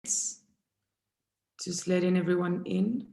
minutes. Just letting everyone in.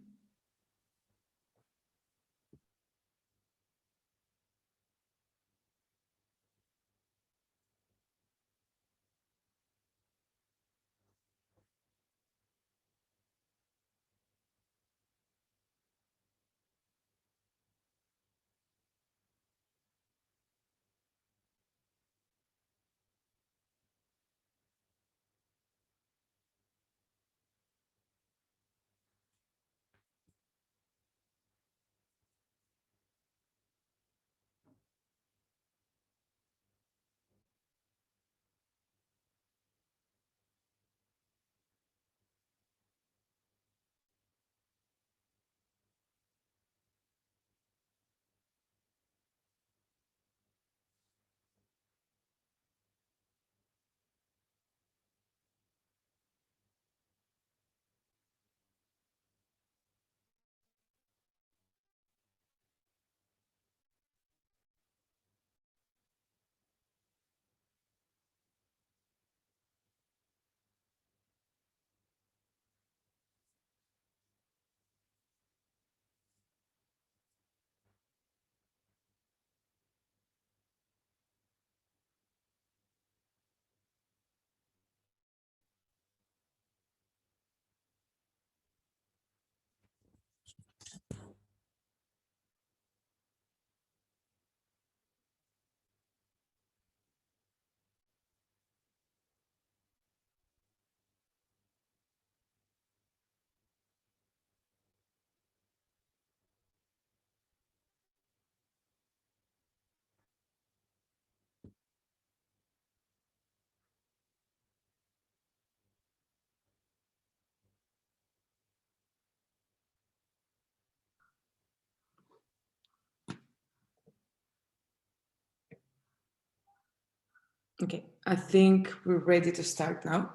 Okay, I think we're ready to start now.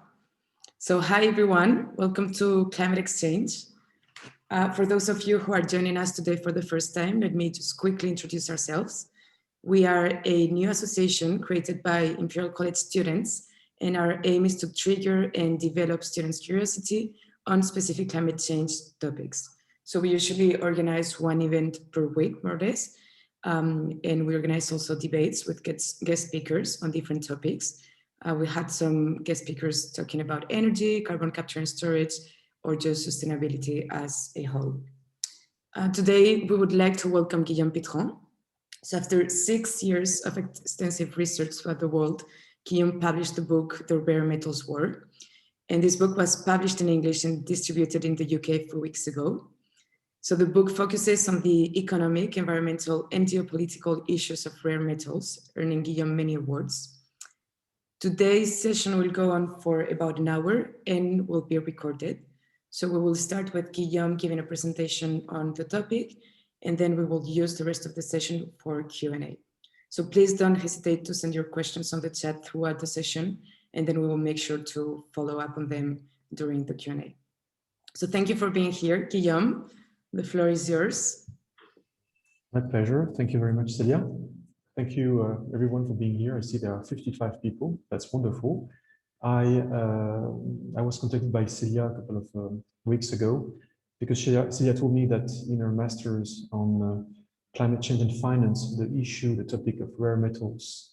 So hi everyone, welcome to Climate Exchange. For those of you who are joining us today for the first time, let me just quickly introduce ourselves. We are a new association created by Imperial College students, and our aim is to trigger and develop students' curiosity on specific climate change topics. So we usually organize one event per week, more or less, and we organize also debates with guest speakers on different topics. We had some guest speakers talking about energy, carbon capture and storage, or just sustainability as a whole. Today, we would like to welcome Guillaume Pitron. So after 6 years of extensive research throughout the world, Guillaume published the book, The Rare Metals War. And this book was published in English and distributed in the UK 4 weeks ago. So the book focuses on the economic, environmental, and geopolitical issues of rare metals, earning Guillaume many awards. Today's session will go on for about an hour and will be recorded. So we will start with Guillaume giving a presentation on the topic, and then we will use the rest of the session for Q&A. So please don't hesitate to send your questions on the chat throughout the session, and then we will make sure to follow up on them during the Q&A. So thank you for being here, Guillaume. The floor is yours. My pleasure. Thank you very much, Celia. Thank you, everyone, for being here. I see there are 55 people. That's wonderful. I was contacted by Celia a couple of weeks ago because Celia told me that in her master's on climate change and finance, the topic of rare metals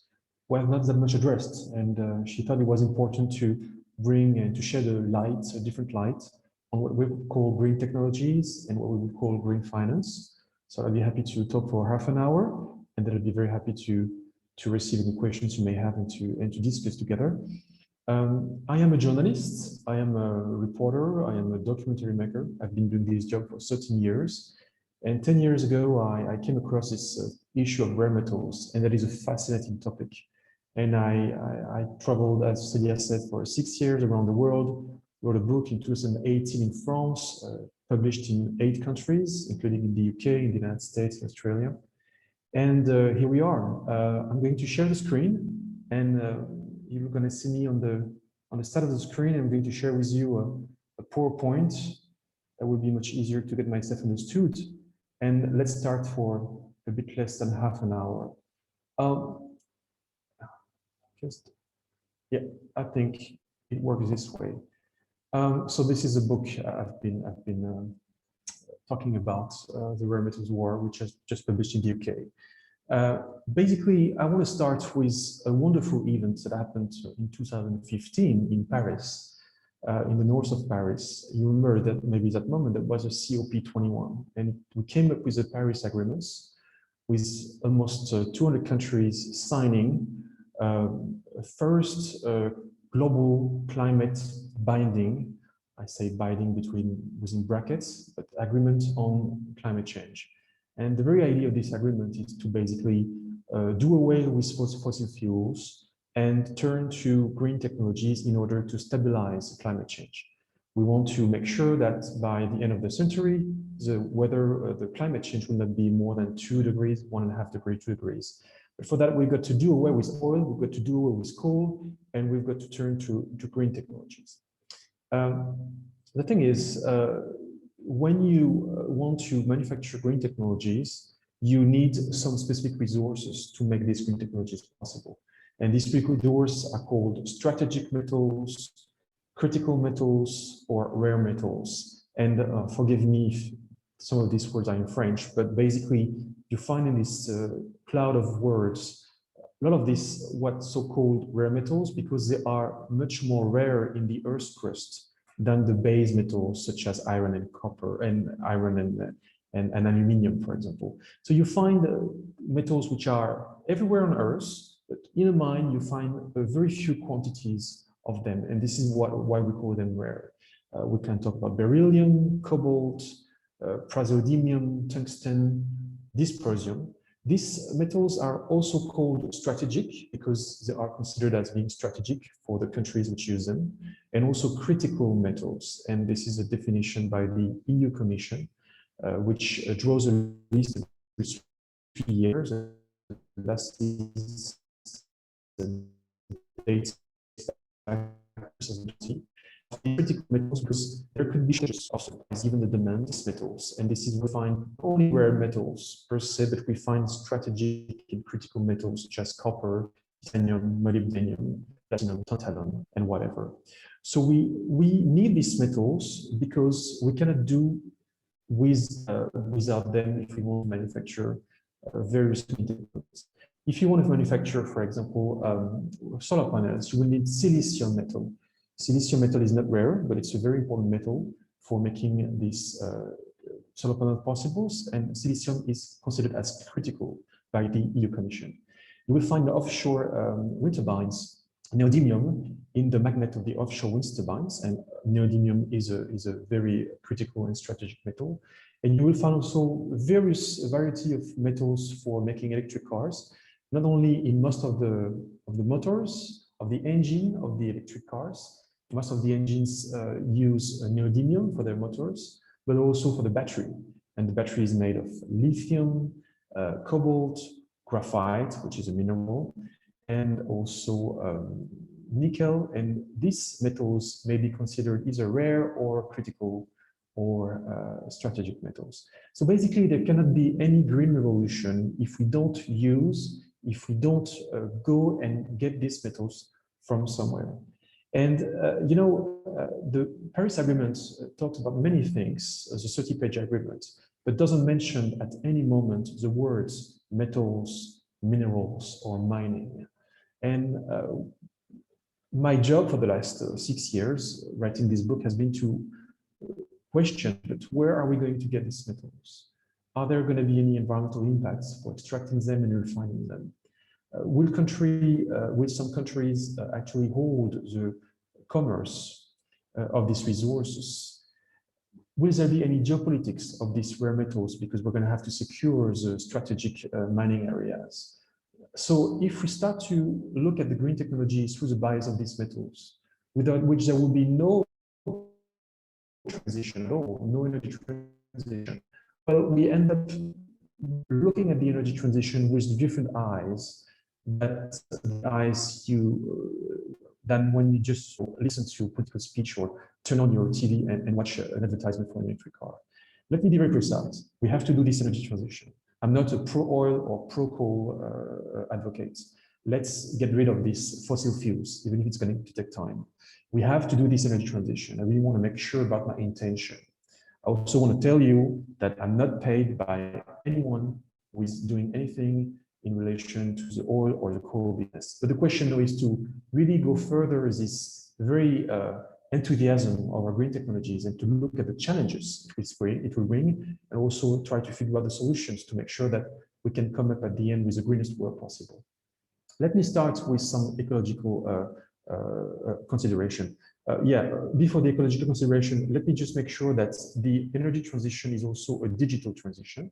was not that much addressed. And she thought it was important to bring and to shed a different light on what we would call green technologies and what we would call green finance. So I'd be happy to talk for half an hour, and then I'd be very happy to receive any questions you may have and to discuss together. I am a journalist, I am a reporter, I am a documentary maker. I've been doing this job for 13 years. And 10 years ago, I came across this issue of rare metals, and that is a fascinating topic. And I traveled, as Celia said, for 6 years around the world, wrote a book in 2018 in France, published in 8 countries, including in the UK, in the United States, and Australia. And here we are. I'm going to share the screen, and you're going to see me on the start of the screen. I'm going to share with you a PowerPoint that will be much easier to get myself understood. And let's start for a bit less than half an hour. I think it works this way. So this is a book I've been talking about, the Rare Metals War, which has just published in the UK. Basically, I want to start with a wonderful event that happened in 2015 in Paris, in the north of Paris. You remember that maybe that moment there was a COP21, and we came up with the Paris agreements with almost 200 countries signing first global climate binding, I say binding within brackets, but agreement on climate change. And the very idea of this agreement is to basically do away with fossil fuels and turn to green technologies in order to stabilize climate change. We want to make sure that by the end of the century, the climate change will not be more than 2 degrees, 1.5 degrees, 2 degrees. But for that, we've got to do away with oil, we've got to do away with coal, and we've got to turn to green technologies. The thing is, when you want to manufacture green technologies, you need some specific resources to make these green technologies possible. And these resources are called strategic metals, critical metals, or rare metals. And forgive me if some of these words are in French, but basically you find in this cloud of words a lot of these what's so-called rare metals, because they are much more rare in the Earth's crust than the base metals such as iron and copper and iron and aluminium, for example. So you find metals which are everywhere on Earth, but in a mine you find very few quantities of them, and this is why we call them rare. We can talk about beryllium, cobalt, praseodymium, tungsten, dysprosium. These metals are also called strategic because they are considered as being strategic for the countries which use them, and also critical metals. And this is a definition by the EU Commission, which draws a list of 3 years. Last is the date critical metals, because there could be changes of supplies given the demand of metals, and this is we find only rare metals per se, but we find strategic and critical metals such as copper, titanium, molybdenum, platinum, tantalum, and whatever. So we need these metals because we cannot do without them if we want to manufacture various metals. If you want to manufacture, for example, solar panels, you will need silicium metal. Silicium metal is not rare, but it's a very important metal for making these solar panel possible, and silicium is considered as critical by the EU Commission. You will find the offshore wind turbines, neodymium, in the magnet of the offshore wind turbines, and neodymium is a very critical and strategic metal. And you will find also variety of metals for making electric cars, not only in most of the motors, of the engine of the electric cars. Most of the engines use neodymium for their motors, but also for the battery. And the battery is made of lithium, cobalt, graphite, which is a mineral, and also nickel. And these metals may be considered either rare or critical or strategic metals. So basically, there cannot be any green revolution if we don't go and get these metals from somewhere. And the Paris Agreement talks about many things, as a 30-page agreement, but doesn't mention at any moment the words metals, minerals, or mining. And my job for the last 6 years writing this book has been to question, but where are we going to get these metals? Are there going to be any environmental impacts for extracting them and refining them? Will some countries actually hold the commerce of these resources? Will there be any geopolitics of these rare metals, because we're going to have to secure the strategic mining areas? So if we start to look at the green technologies through the bias of these metals, without which there will be no transition at all, no energy transition, well, we end up looking at the energy transition with different eyes than when you just listen to a political speech or turn on your TV and watch an advertisement for an electric car. Let me be very precise. We have to do this energy transition. I'm not a pro-oil or pro-coal advocate. let's get rid of these fossil fuels, even if it's going to take time. We have to do this energy transition. I really want to make sure about my intention. I also want to tell you that I'm not paid by anyone who is doing anything in relation to the oil or the coal business. But the question now is to really go further this very enthusiasm of our green technologies and to look at the challenges it will bring, and also try to figure out the solutions to make sure that we can come up at the end with the greenest world possible. Let me start with some ecological consideration. Before the ecological consideration, let me just make sure that the energy transition is also a digital transition,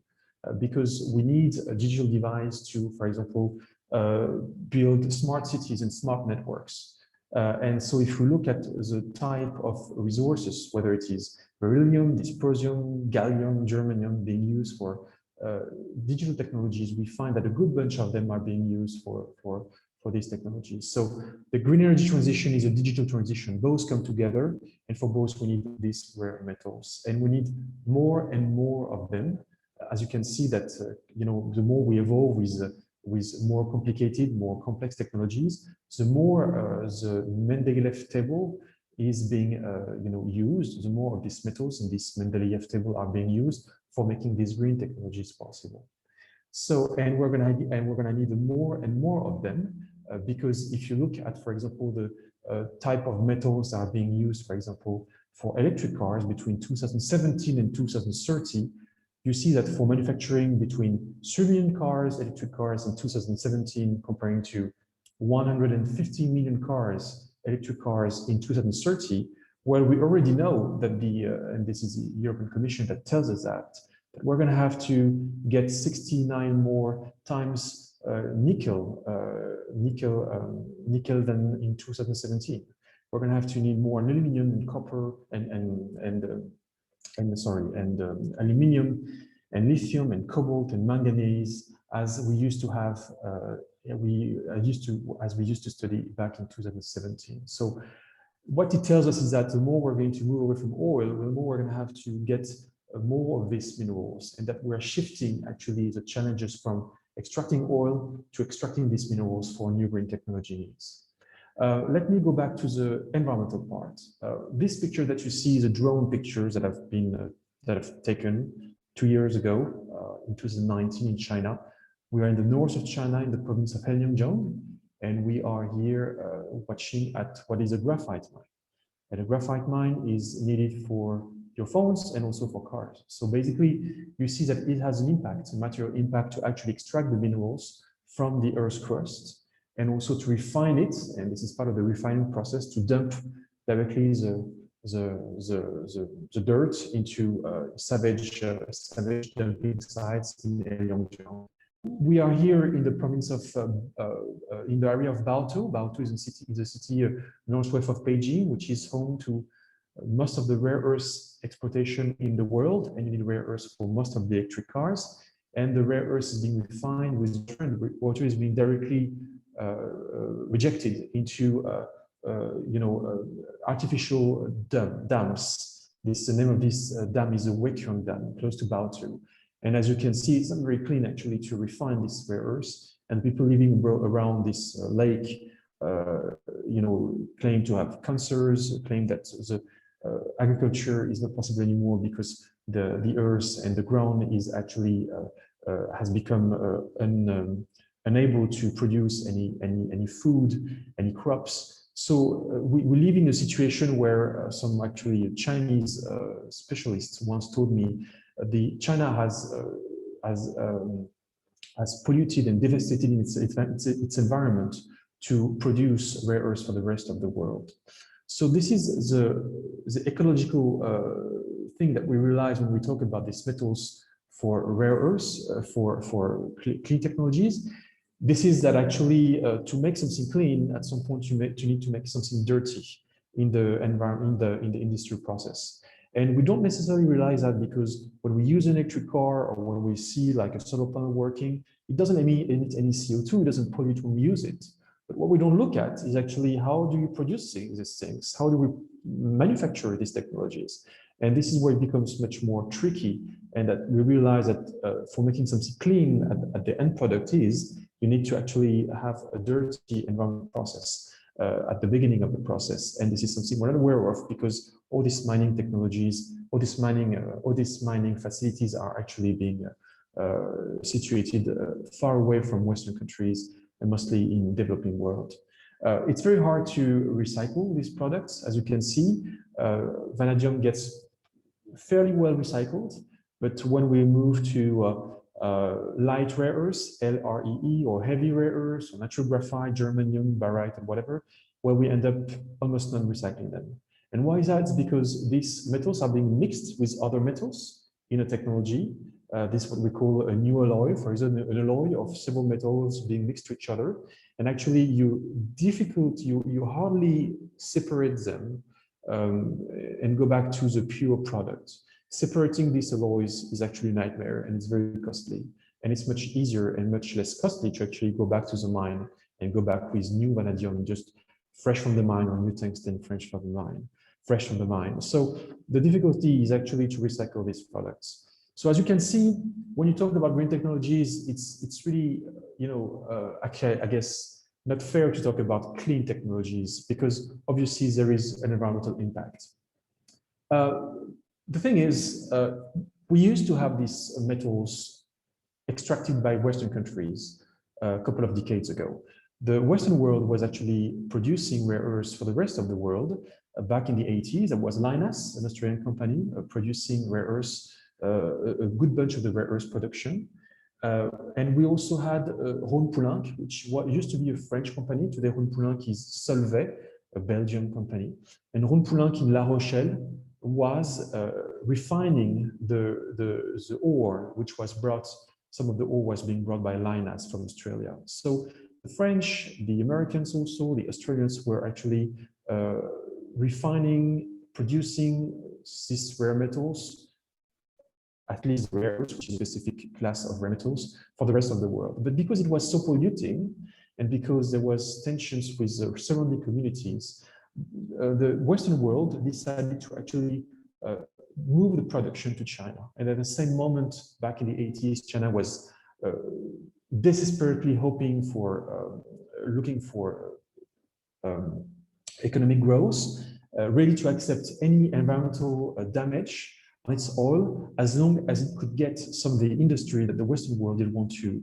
because we need a digital device to, for example, build smart cities and smart networks. And so if we look at the type of resources, whether it is beryllium, dysprosium, gallium, germanium being used for digital technologies, we find that a good bunch of them are being used for these technologies. So the green energy transition is a digital transition. Both come together, and for both we need these rare metals, and we need more and more of them. As you can see that the more we evolve with more complicated, more complex technologies, the more the Mendeleev table is being used. The more of these metals in this Mendeleev table are being used for making these green technologies possible. So, and we're gonna need more and more of them. Because if you look at, for example, the type of metals that are being used, for example, for electric cars between 2017 and 2030, you see that for manufacturing between 3 million cars, electric cars in 2017, comparing to 150 million cars, electric cars in 2030, well, we already know that and this is the European Commission that tells us that we're going to have to get 69 more times nickel than in 2017. We're going to have to need more aluminum and copper and aluminum and lithium and cobalt and manganese as we used to have as we used to study back in 2017. So what it tells us is that the more we're going to move away from oil, the more we're going to have to get more of these minerals, and that we're shifting actually the challenges from extracting oil to extracting these minerals for new green technology needs. Let me go back to the environmental part. This picture that you see is a drone pictures that have been taken 2 years ago in 2019 in China. We are in the north of China in the province of Heilongjiang, and we are here watching at what is a graphite mine. And a graphite mine is needed for your phones and also for cars. So basically, you see that it has an impact, a material impact, to actually extract the minerals from the Earth's crust, and also to refine it. And this is part of the refining process, to dump directly the dirt into savage dumping sites in Heilongjiang. We are here in the province of, in the area of Baotou. Baotou is a city northwest of Beijing, which is home to most of the rare earths exportation in the world, and you need rare earths for most of the electric cars. And the rare earths is being refined with water, and water is being directly rejected into artificial dams. The name of this dam is a Weiqiang dam, close to Baotou. And as you can see, it's not very clean actually to refine this rare earths. And people living around this lake, claim to have cancers, claim that the agriculture is not possible anymore because the earth and the ground is actually has become unable to produce any food, any crops. So we live in a situation where some actually Chinese specialists once told me China has polluted and devastated its environment to produce rare earths for the rest of the world. So this is the ecological thing that we realize when we talk about these metals for rare earths, for clean technologies. This is that actually to make something clean, at some point you need to make something dirty in the environment, in the industrial process. And we don't necessarily realize that, because when we use an electric car or when we see like a solar panel working, it doesn't emit any CO2, it doesn't pollute when we use it. But what we don't look at is actually how do you produce these things? How do we manufacture these technologies? And this is where it becomes much more tricky, and that we realize that for making something clean at the end product is you need to actually have a dirty environment process at the beginning of the process. And this is something we're not aware of because all these mining technologies, all these mining facilities are actually being situated far away from Western countries and mostly in developing world. It's very hard to recycle these products. As you can see, vanadium gets fairly well recycled, but when we move to light rare earths, LREE, or heavy rare earths, or natural graphite, germanium, barite, and whatever, where we end up almost non-recycling them. And why is that? It's because these metals are being mixed with other metals in a technology. This is what we call a new alloy, for example, an alloy of several metals being mixed to each other. And actually, you hardly separate them and go back to the pure product. Separating these alloys is actually a nightmare, and it's very costly. And it's much easier and much less costly to actually go back to the mine and go back with new vanadium, just fresh from the mine, or new tungsten, fresh from the mine. So the difficulty is actually to recycle these products. So as you can see, when you talk about green technologies, it's really, actually, I guess, not fair to talk about clean technologies because obviously there is an environmental impact. The thing is, we used to have these metals extracted by Western countries a couple of decades ago. The Western world was actually producing rare earths for the rest of the world. Back in the 80s, there was Lynas, an Australian company, producing rare earths, a good bunch of the rare earth production. And we also had Rhône-Poulenc, which used to be a French company. Today, Rhône-Poulenc is Solvay, a Belgian company. And Rhône-Poulenc in La Rochelle was refining the ore, which was brought, some of the ore was being brought by Lynas from Australia. So the French, the Americans also, the Australians were actually refining, producing these rare metals, at least rare earths, which is a specific class of rare metals, for the rest of the world. But because it was so polluting, and because there was tensions with the surrounding communities, the Western world decided to actually move the production to China. And at the same moment, back in the 80s, China was desperately hoping for, looking for economic growth, ready to accept any environmental damage on its oil, as long as it could get some of the industry that the Western world didn't want to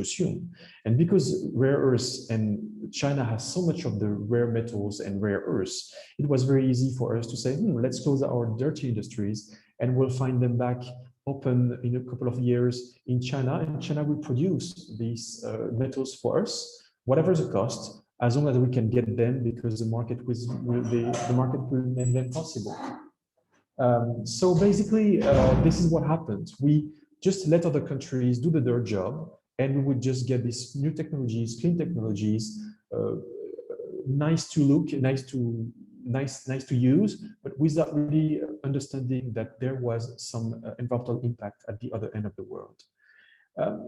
assume. And because rare earths and China has so much of the rare metals and rare earths, it was very easy for us to say, let's close our dirty industries and we'll find them back open in a couple of years in China. And China will produce these metals for us, whatever the cost, as long as we can get them, because the market will make them possible. So basically, this is what happened. We just let other countries do the dirt job, and we would just get these new technologies, clean technologies, nice to look, nice to use, but without really understanding that there was some environmental impact at the other end of the world.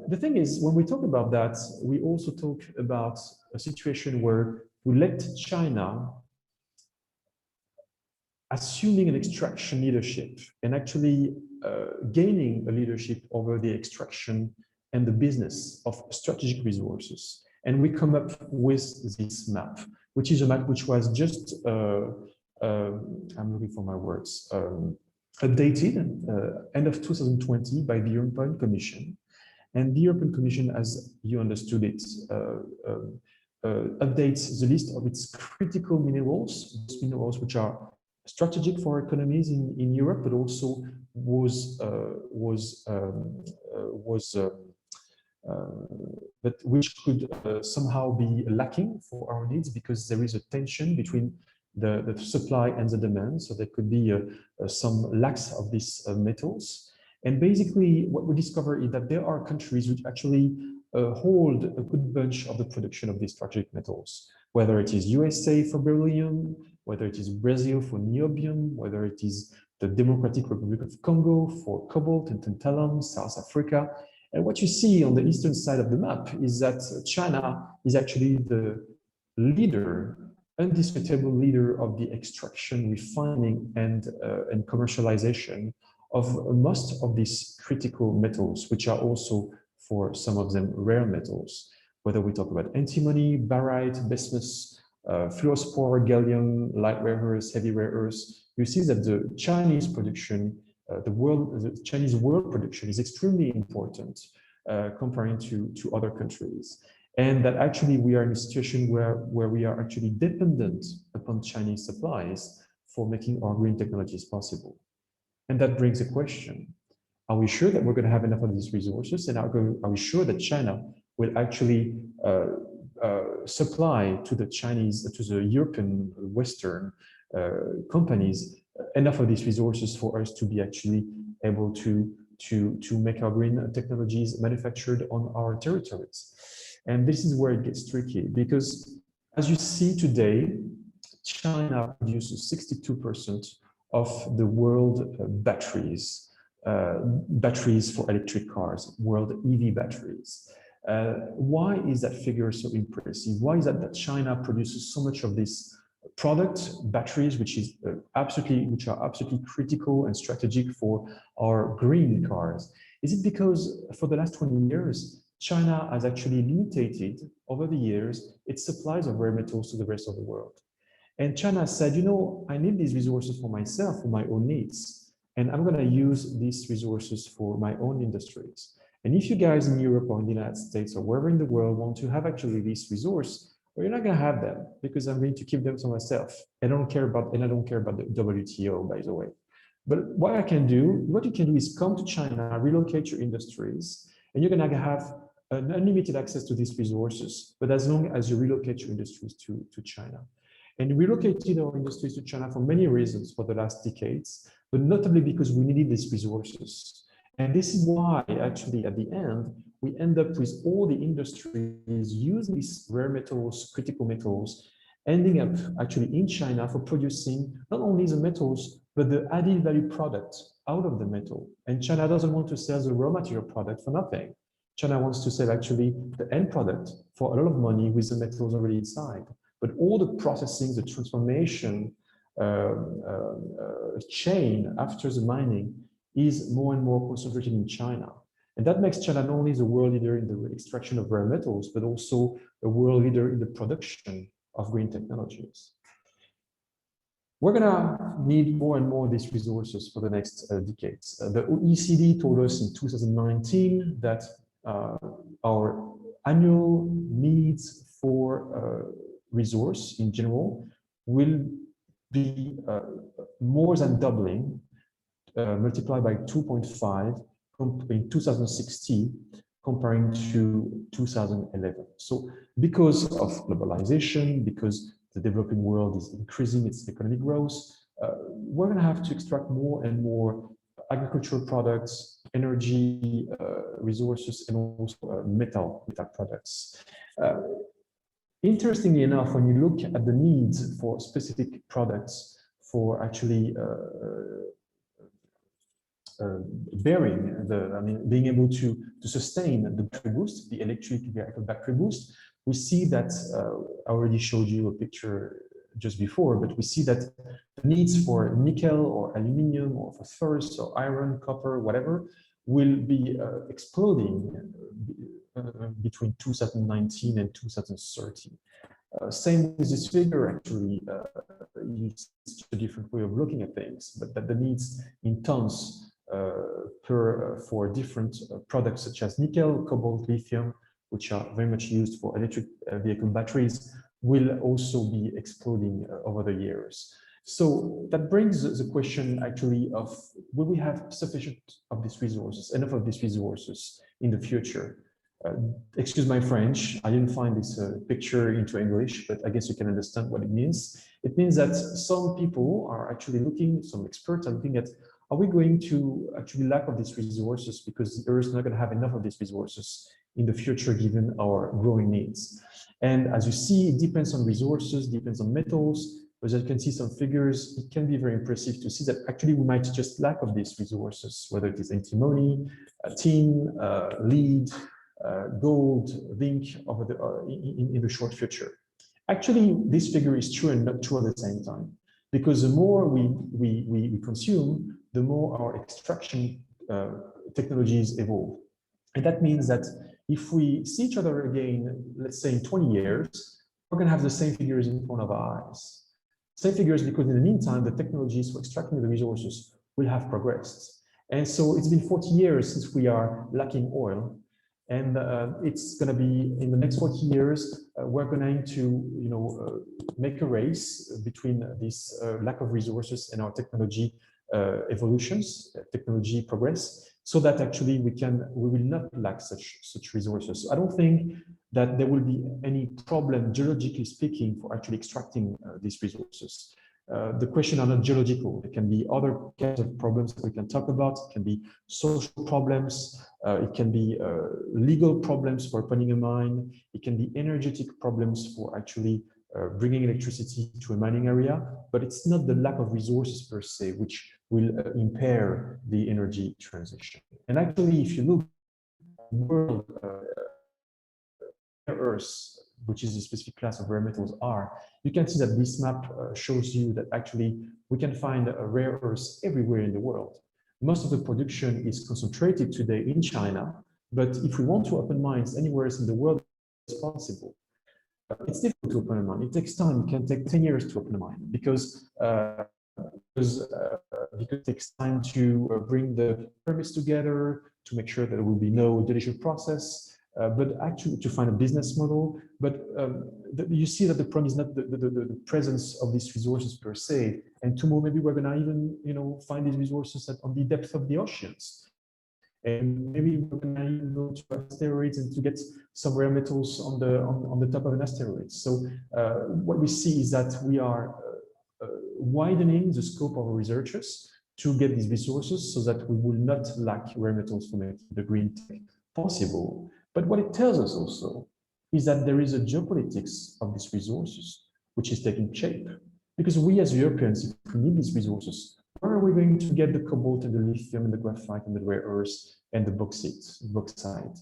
The thing is, when we talk about that, we also talk about a situation where we let China assuming an extraction leadership and actually gaining a leadership over the extraction and the business of strategic resources. And we come up with this map, which is a map which was just, I'm looking for my words, updated end of 2020 by the European Commission. And the European Commission, as you understood it, updates the list of its critical minerals, those minerals which are strategic for economies in Europe, but also but which could somehow be lacking for our needs, because there is a tension between the supply and the demand. So there could be some lacks of these metals. And basically what we discover is that there are countries which actually hold a good bunch of the production of these strategic metals, whether it is USA for beryllium, whether it is Brazil for niobium, whether it is the Democratic Republic of Congo for cobalt and tantalum, South Africa. And what you see on the eastern side of the map is that China is actually the leader, indisputable leader of the extraction, refining, and commercialization of most of these critical metals, which are also for some of them rare metals, whether we talk about antimony, barite, bismuth, fluorspar, gallium, light rare earths, heavy rare earths. You see that the Chinese production, the Chinese world production is extremely important comparing to other countries. And that actually we are in a situation where we are actually dependent upon Chinese supplies for making our green technologies possible. And that brings a question. Are we sure that we're going to have enough of these resources? And are we sure that China will actually supply to the European Western companies enough of these resources for us to be actually able to make our green technologies manufactured on our territories? And this is where it gets tricky, because as you see today, China produces 62% of the world batteries for electric cars, world EV batteries. Why is that figure so impressive? Why is that China produces so much of this product, batteries, which are absolutely critical and strategic for our green cars? Is it because for the last 20 years, China has actually limited over the years its supplies of rare metals to the rest of the world? And China said, you know, I need these resources for myself, for my own needs, and I'm going to use these resources for my own industries. And if you guys in Europe or in the United States or wherever in the world want to have actually this resource, well, you're not going to have them, because I'm going to keep them to myself. I don't care about the WTO, by the way. But what you can do is come to China, relocate your industries, and you're going to have an unlimited access to these resources, but as long as you relocate your industries to China. And we relocated our industries to China for many reasons for the last decades, but notably because we needed these resources. And this is why, actually, at the end, we end up with all the industries using these rare metals, critical metals, ending up actually in China for producing not only the metals, but the added value product out of the metal. And China doesn't want to sell the raw material product for nothing. China wants to sell actually the end product for a lot of money with the metals already inside. But all the processing, the transformation chain after the mining is more and more concentrated in China. And that makes China not only the world leader in the extraction of rare metals, but also a world leader in the production of green technologies. We're going to need more and more of these resources for the next decades. The OECD told us in 2019 that our annual needs for resource in general will be more than doubling, multiplied by 2.5 in 2060 comparing to 2011. So because of globalization, because the developing world is increasing its economic growth, we're going to have to extract more and more agricultural products, energy resources, and also metal products. Interestingly enough, when you look at the needs for specific products for actually being able to sustain the battery boost, the electric vehicle battery boost, we see that, I already showed you a picture just before, but we see that the needs for nickel or aluminum or phosphorus or iron, copper, whatever, will be exploding between 2019 and 2030. Same with this figure, actually, it's a different way of looking at things, but that the needs in tons for different products such as nickel, cobalt, lithium, which are very much used for electric vehicle batteries, will also be exploding over the years. So that brings the question actually of, will we have sufficient of these resources, enough of these resources in the future? Excuse my French, I didn't find this picture into English, but I guess you can understand what it means. It means that some people are actually looking, some experts are looking at, are we going to actually lack of these resources because the Earth is not going to have enough of these resources in the future given our growing needs? And as you see, it depends on resources, depends on metals. As you can see some figures, it can be very impressive to see that actually we might just lack of these resources, whether it is antimony, tin, lead, gold, zinc over in the short future. Actually, this figure is true and not true at the same time, because the more we consume, the more our extraction technologies evolve. And that means that if we see each other again, let's say in 20 years, we're going to have the same figures in front of our eyes. Same figures because in the meantime, the technologies for extracting the resources will have progressed. And so it's been 40 years since we are lacking oil. And it's going to be in the next 40 years, we're going to, make a race between this lack of resources and our technology evolutions, technology progress, so that actually we will not lack such resources. So I don't think that there will be any problem, geologically speaking, for actually extracting these resources. The question are not geological. There can be other kinds of problems that we can talk about. It can be social problems. It can be legal problems for opening a mine. It can be energetic problems for actually bringing electricity to a mining area. But it's not the lack of resources per se, which will impair the energy transition. And actually, if you look at the world, Earth, which is a specific class of rare metals, are, you can see that this map shows you that actually we can find rare earths everywhere in the world. Most of the production is concentrated today in China, but if we want to open mines anywhere else in the world, it's possible. It's difficult to open a mine. It takes time. It can take 10 years to open a mine because it takes time to bring the permits together, to make sure that there will be no deletion process. But actually to find a business model. But you see that the problem is not the presence of these resources per se. And tomorrow maybe we're gonna even find these resources on the depth of the oceans. And maybe we're gonna even go to asteroids and to get some rare metals on the top of an asteroid. So what we see is that we are widening the scope of our researchers to get these resources so that we will not lack rare metals for making the green tech possible. But what it tells us also is that there is a geopolitics of these resources, which is taking shape. Because we as Europeans, if we need these resources, where are we going to get the cobalt and the lithium and the graphite and the rare earths and the bauxite?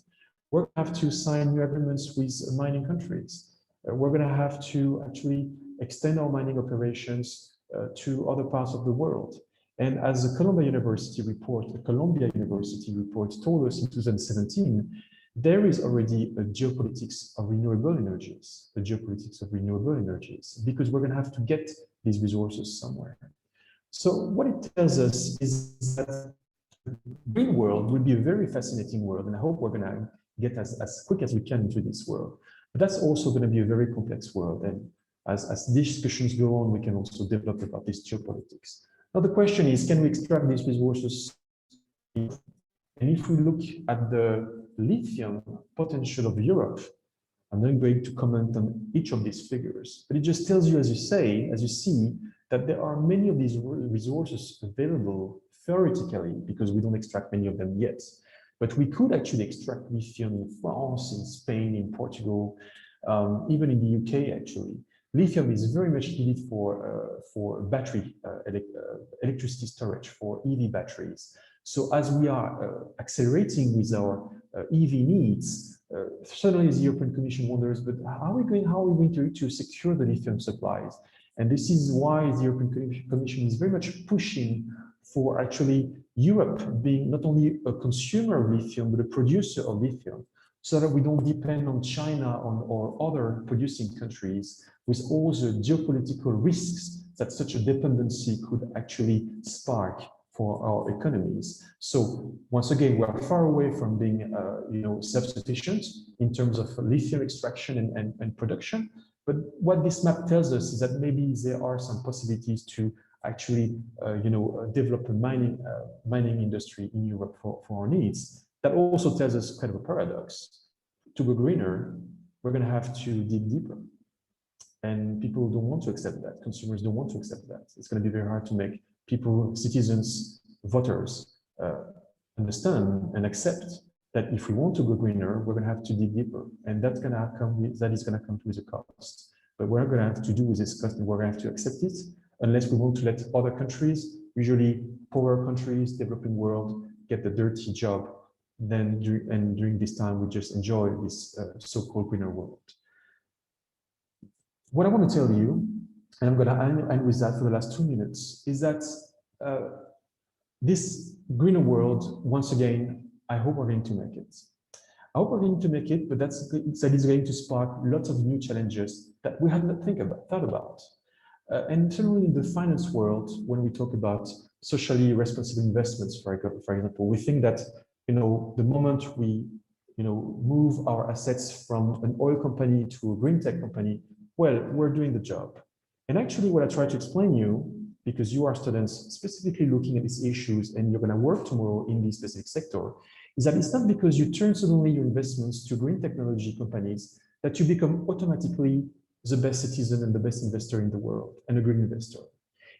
We're going to have to sign new agreements with mining countries. We're going to have to actually extend our mining operations to other parts of the world. And as the Columbia University report told us in 2017, there is already a geopolitics of renewable energies, because we're going to have to get these resources somewhere. So what it tells us is that the green world will be a very fascinating world, and I hope we're going to get as quick as we can into this world. But that's also going to be a very complex world, and as discussions go on, we can also develop about this geopolitics. Now the question is, can we extract these resources? And if we look at the lithium potential of Europe, I'm not going to comment on each of these figures, but it just tells you, as you see, that there are many of these resources available theoretically, because we don't extract many of them yet. But we could actually extract lithium in France, in Spain, in Portugal, even in the UK, actually. Lithium is very much needed for battery electricity storage, for EV batteries. So as we are accelerating with our EV needs, certainly the European Commission wonders, but how are we going to secure the lithium supplies? And this is why the European Commission is very much pushing for actually Europe being not only a consumer of lithium, but a producer of lithium, so that we don't depend on China or other producing countries with all the geopolitical risks that such a dependency could actually spark for our economies. So once again, we are far away from being self-sufficient in terms of lithium extraction and production. But what this map tells us is that maybe there are some possibilities to actually develop a mining industry in Europe for our needs. That also tells us kind of a paradox. To go greener, we're going to have to dig deeper. And people don't want to accept that. Consumers don't want to accept that. It's going to be very hard to make people, citizens, voters understand and accept that if we want to go greener, we're going to have to dig deeper. And that is going to come with a cost. But what we're going to have to do with this cost, and we're going to have to accept it, unless we want to let other countries, usually poorer countries, developing world, get the dirty job. Then during this time, we just enjoy this so-called greener world. What I want to tell you, and I'm going to end with that for the last 2 minutes, is that this greener world, once again, I hope we're going to make it. I hope we're going to make it, but that is going to spark lots of new challenges that we had not thought about. And certainly in the finance world, when we talk about socially responsible investments, for example, we think that, the moment we, move our assets from an oil company to a green tech company, well, we're doing the job. And actually what I try to explain you, because you are students specifically looking at these issues and you're going to work tomorrow in this specific sector, is that it's not because you turn suddenly your investments to green technology companies that you become automatically the best citizen and the best investor in the world and a green investor.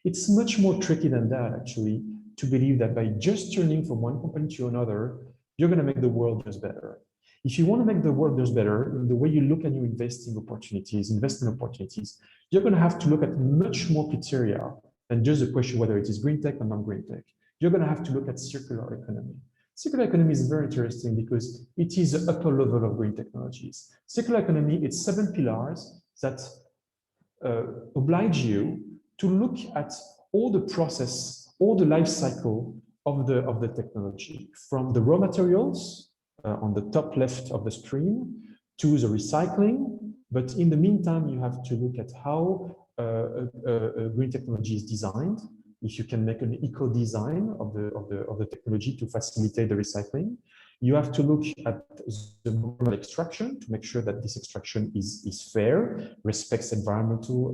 It's much more tricky than that, actually, to believe that by just turning from one company to another, you're going to make the world just better. If you want to make the world just better, the way you look at your investment opportunities, you're going to have to look at much more criteria than just the question whether it is green tech or non-green tech. You're going to have to look at circular economy. Circular economy is very interesting because it is the upper level of green technologies. Circular economy, it's 7 pillars that oblige you to look at all the process, all the life cycle of the technology, from the raw materials on the top left of the screen to the recycling. But in the meantime, you have to look at how green technology is designed. If you can make an eco design of the technology to facilitate the recycling, you have to look at the extraction to make sure that this extraction is fair, respects environmental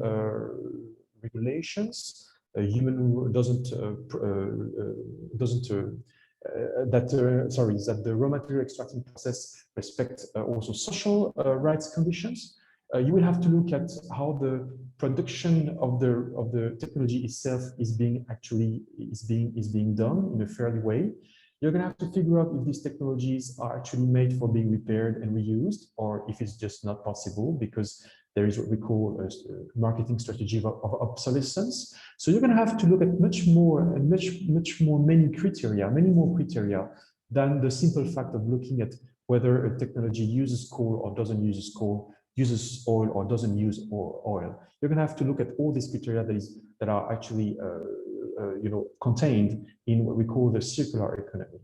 regulations. Human that the raw material extracting process respects also social rights conditions. You will have to look at how the production of the technology itself is being done in a fair way. You're going to have to figure out if these technologies are actually made for being repaired and reused, or if it's just not possible because there is what we call a marketing strategy of obsolescence. So you're going to have to look at many more criteria than the simple fact of looking at whether a technology uses coal or doesn't use coal, uses oil or doesn't use oil. You're going to have to look at all these criteria that are actually contained in what we call the circular economy.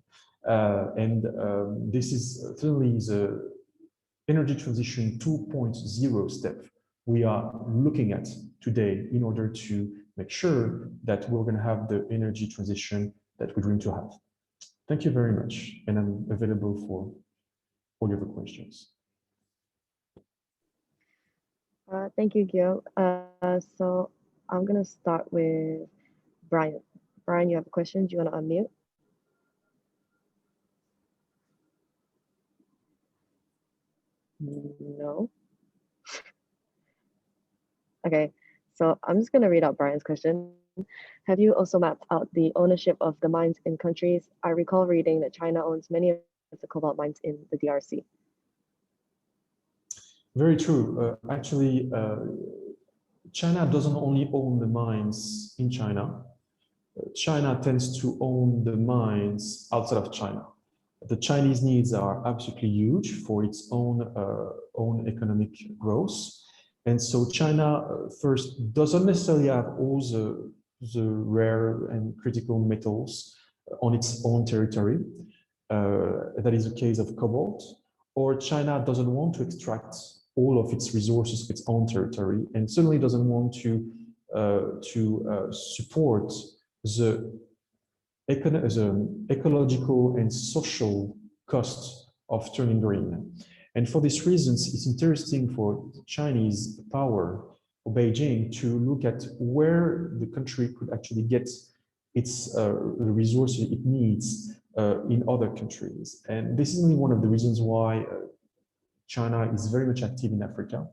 This is certainly the energy transition 2.0 step we are looking at today in order to make sure that we're going to have the energy transition that we dream to have. Thank you very much, and I'm available for all your questions. Thank you, Guillaume. So I'm going to start with Brian. Brian, you have a question? Do you want to unmute? No. Okay, so I'm just going to read out Brian's question. Have you also mapped out the ownership of the mines in countries? I recall reading that China owns many of the cobalt mines in the DRC. Very true. Actually, China doesn't only own the mines in China. China tends to own the mines outside of China. The Chinese needs are absolutely huge for its own economic growth. And so China first doesn't necessarily have all the rare and critical metals on its own territory. That is the case of cobalt. Or China doesn't want to extract all of its resources of its own territory, and certainly doesn't want to support the ecological and social costs of turning green. And for these reasons, it's interesting for the Chinese power or Beijing to look at where the country could actually get its resources it needs in other countries. And this is only one of the reasons why China is very much active in Africa.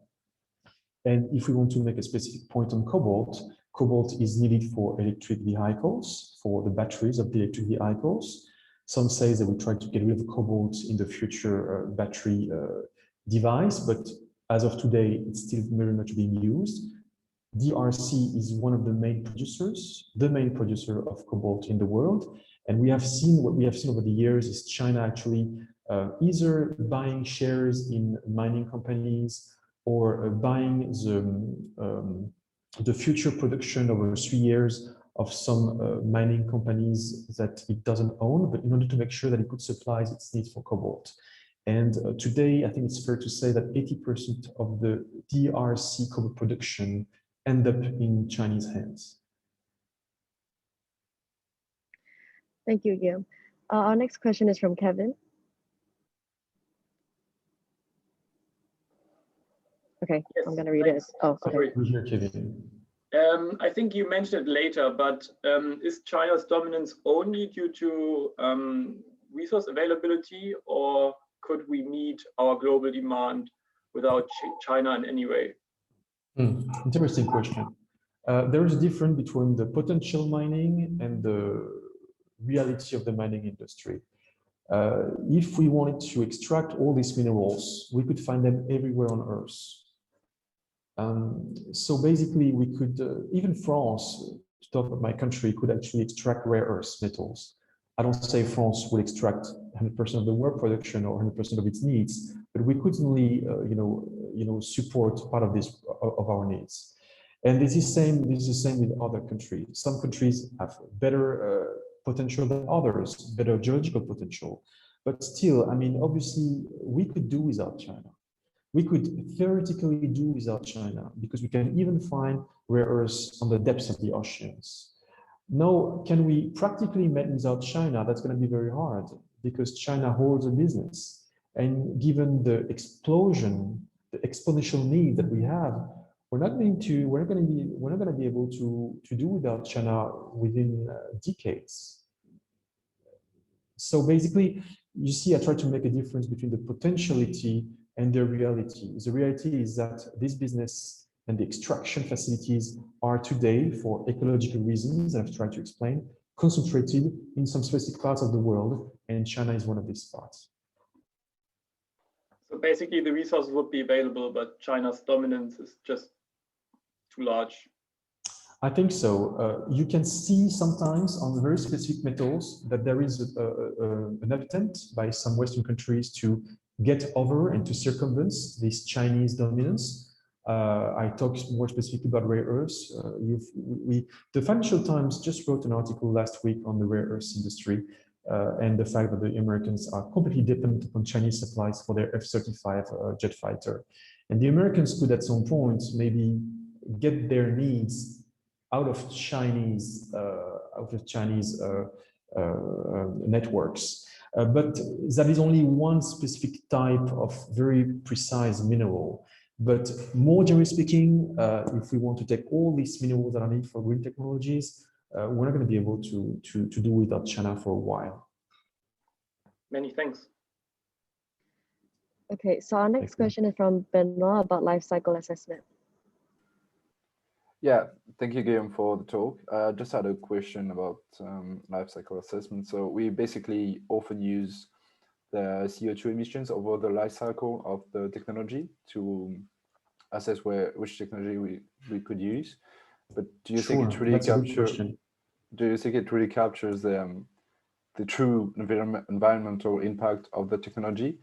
And if we want to make a specific point on cobalt, cobalt is needed for electric vehicles, for the batteries of the electric vehicles. Some say they will try to get rid of cobalt in the future battery device, but as of today, it's still very much being used. DRC is one of the main producers, the main producer of cobalt in the world. And what we have seen over the years is China actually either buying shares in mining companies or buying the future production over 3 years of some mining companies that it doesn't own, but in order to make sure that it could supply its needs for cobalt. And today, I think it's fair to say that 80% of the DRC cobalt production end up in Chinese hands. Thank you, Guillaume. Our next question is from Kevin. Okay, yes, I'm going to read it. Oh, okay. Here, Kevin. I think you mentioned it later, but is China's dominance only due to resource availability, or could we meet our global demand without China in any way? Interesting question. There is a difference between the potential mining and the reality of the mining industry. If we wanted to extract all these minerals, we could find them everywhere on Earth. So basically, we could, even France, to talk about my country, could actually extract rare earth metals. I don't say France will extract 100% of the world production or 100% of its needs, but we could only, support part of this of our needs. And this is the same with other countries. Some countries have better potential than others, better geological potential. But still, I mean, obviously, we could do without China. We could theoretically do without China because we can even find rare earths on the depths of the oceans. Now, can we practically make without China? That's going to be very hard because China holds a business. And given the explosion, the exponential need that we have, we're not going to be able to do without China within decades. So basically, you see, I try to make a difference between the potentiality and the reality. The reality is that this business and the extraction facilities are today, for ecological reasons that I've tried to explain, concentrated in some specific parts of the world, and China is one of these parts. So basically the resources would be available, but China's dominance is just too large. I think so. You can see sometimes on very specific metals that there is an attempt by some Western countries to get over and to circumvent this Chinese dominance. I talked more specifically about rare earths. The Financial Times just wrote an article last week on the rare earths industry and the fact that the Americans are completely dependent on Chinese supplies for their F-35 jet fighter. And the Americans could at some point maybe get their needs out of Chinese networks. But that is only one specific type of very precise mineral. But more generally speaking, if we want to take all these minerals that are needed for green technologies, we're not going to be able to do without China for a while. Many thanks. Okay, so our next question is from Benoit about life cycle assessment. Yeah, thank you, Guillaume, for the talk. Just had a question about life cycle assessment. So we basically often use the CO2 emissions over the life cycle of the technology to assess which technology we could use. But do you think it really captures? Do you think it really captures the true environmental impact of the technology?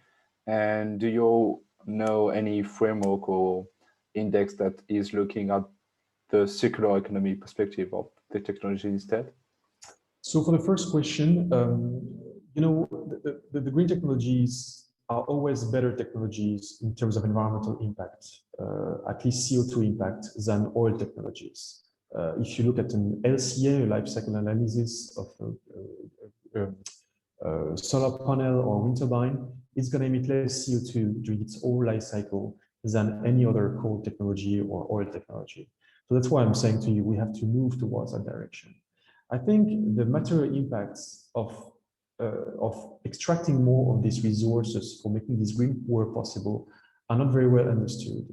And do you know any framework or index that is looking at the circular economy perspective of the technology instead? So for the first question, the green technologies are always better technologies in terms of environmental impact, at least CO2 impact, than oil technologies. If you look at an LCA, a life cycle analysis of a solar panel or wind turbine, it's going to emit less CO2 during its whole life cycle than any other coal technology or oil technology. So that's why I'm saying to you, we have to move towards that direction. I think the material impacts of extracting more of these resources for making this green world possible are not very well understood.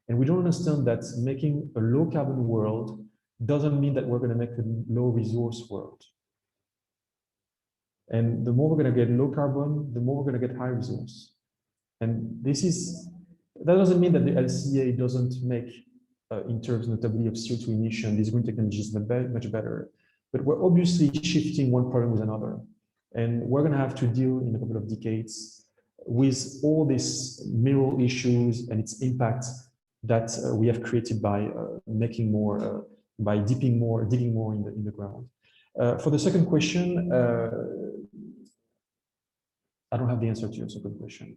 And we don't understand that making a low carbon world doesn't mean that we're going to make a low resource world. And the more we're going to get low carbon, the more we're going to get high resource. And that doesn't mean that the LCA doesn't make, in terms notably of CO2 emission, these green technologies much better. But we're obviously shifting one problem with another. And we're going to have to deal in a couple of decades with all these mineral issues and its impact that we have created by making more, by digging more in the ground. For the second question, I don't have the answer to your second question.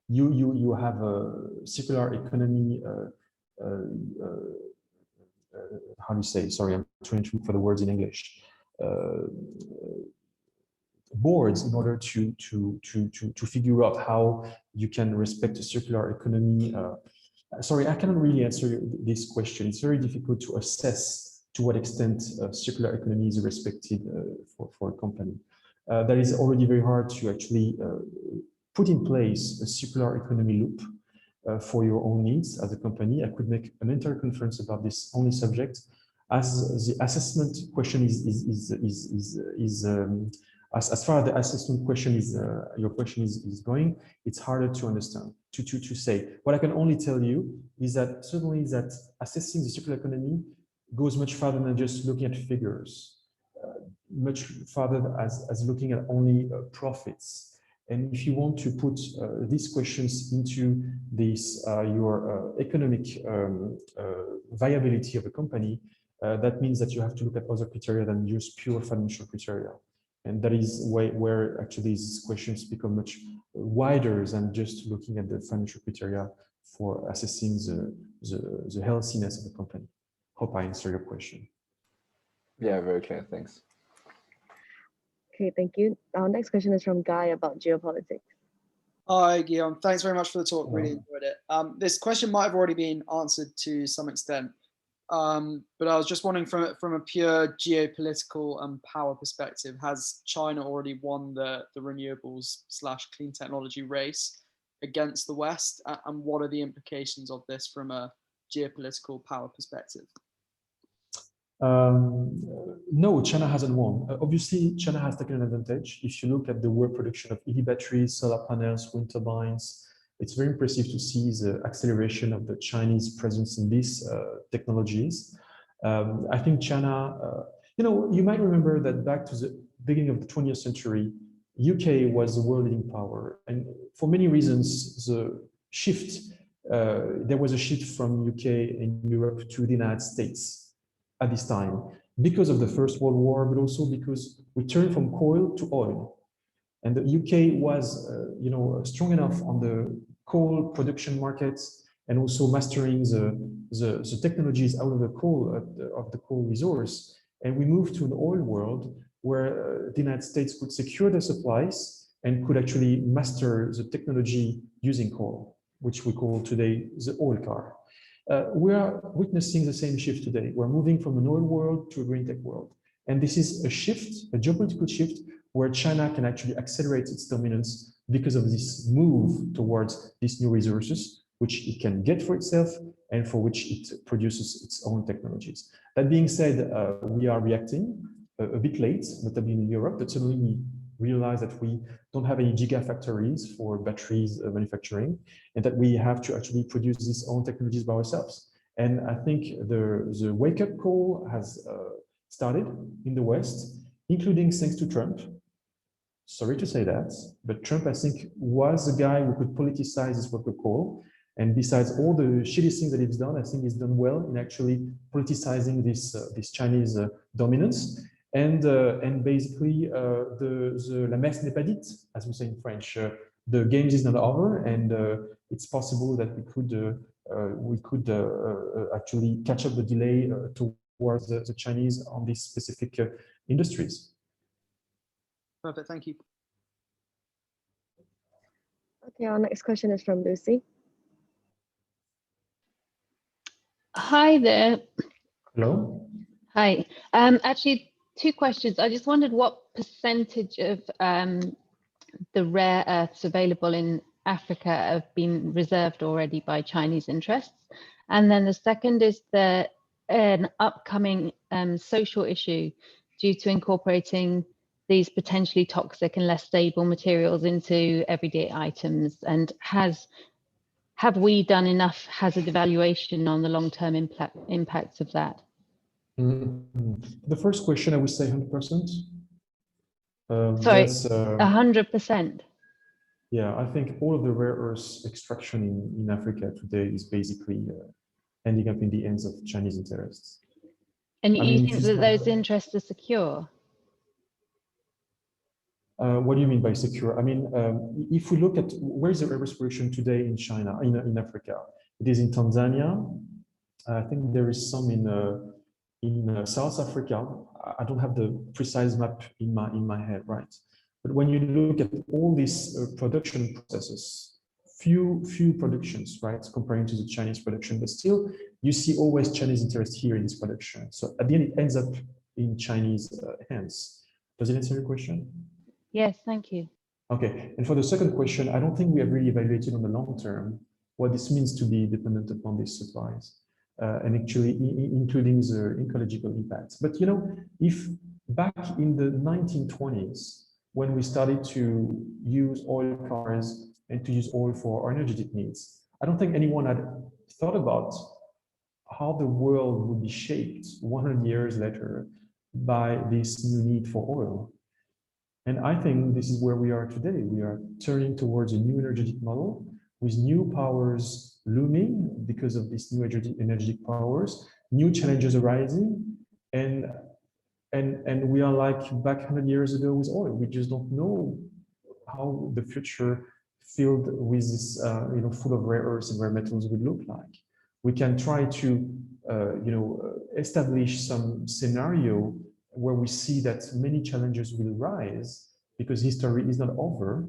You have a circular economy. How do you say? Sorry, I'm trying to look for the words in English. Boards in order to figure out how you can respect a circular economy. Sorry, I cannot really answer this question. It's very difficult to assess to what extent circular economy is respected for a company. That is already very hard to actually put in place a circular economy loop for your own needs as a company. I could make an entire conference about this only subject, as the assessment question as far as the assessment question is your question is going, it's harder to understand to say. What I can only tell you is that certainly that assessing the circular economy goes much farther than just looking at figures, much farther as looking at only profits. And if you want to put these questions into this your economic viability of a company, that means that you have to look at other criteria than just pure financial criteria. And that is where actually these questions become much wider than just looking at the financial criteria for assessing the healthiness of the company. Hope I answer your question. Yeah, very clear. Thanks. Okay, thank you. Our next question is from Guy about geopolitics. Hi, Guillaume. Thanks very much for the talk. Really enjoyed it. This question might have already been answered to some extent, but I was just wondering from a pure geopolitical and power perspective, has China already won the renewables / clean technology race against the West? And what are the implications of this from a geopolitical power perspective? No, China hasn't won. Obviously, China has taken an advantage. If you look at the world production of EV batteries, solar panels, wind turbines, it's very impressive to see the acceleration of the Chinese presence in these technologies. I think China, you might remember that back to the beginning of the 20th century, UK was the world leading power. And for many reasons, there was a shift from UK and Europe to the United States at this time, because of the First World War, but also because we turned from coal to oil. And the UK was, strong enough on the coal production markets and also mastering the technologies out of the coal resource. And we moved to an oil world where the United States could secure the supplies and could actually master the technology using coal, which we call today the oil car. We are witnessing the same shift today. We're moving from an oil world to a green tech world. And this is a shift, a geopolitical shift, where China can actually accelerate its dominance because of this move towards these new resources, which it can get for itself and for which it produces its own technologies. That being said, we are reacting a bit late, notably in Europe, but suddenly we realize that we don't have any gigafactories for batteries manufacturing, and that we have to actually produce these own technologies by ourselves. And I think the wake-up call has started in the West, including thanks to Trump. Sorry to say that, but Trump, I think, was the guy who could politicize this wake-up call. And besides all the shitty things that he's done, I think he's done well in actually politicizing this Chinese dominance. And basically, la messe n'est pas dite, as we say in French. The games is not over, and it's possible that we could actually catch up the delay towards the Chinese on these specific industries. Perfect, thank you. Okay, our next question is from Lucy. Hi there. Hello. Hi. Actually, two questions. I just wondered what percentage of the rare earths available in Africa have been reserved already by Chinese interests. And then the second is an upcoming social issue due to incorporating these potentially toxic and less stable materials into everyday items. And have we done enough hazard evaluation on the long-term impacts of that? The first question, I would say 100%. Sorry, 100%? Yeah, I think all of the rare earth extraction in Africa today is basically ending up in the hands of Chinese interests. And you think that those interests are secure? What do you mean by secure? I mean, if we look at where is the air production today in China, in Africa, it is in Tanzania. I think there is some in South Africa. I don't have the precise map in my head, right? But when you look at all these production processes, few productions, right, comparing to the Chinese production, but still you see always Chinese interest here in this production. So at the end, it ends up in Chinese hands. Does it answer your question? Yes, thank you. Okay, and for the second question, I don't think we have really evaluated on the long term what this means to be dependent upon these supplies, and actually including the ecological impacts. But you know, if back in the 1920s, when we started to use oil cars and to use oil for our energetic needs, I don't think anyone had thought about how the world would be shaped 100 years later by this new need for oil. And I think this is where we are today. We are turning towards a new energetic model with new powers looming because of these new energetic powers, new challenges arising, and we are like back 100 years ago with oil. We just don't know how the future filled with this, you know, full of rare earths and rare metals would look like. We can try to, you know, establish some scenario where we see that many challenges will rise because history is not over.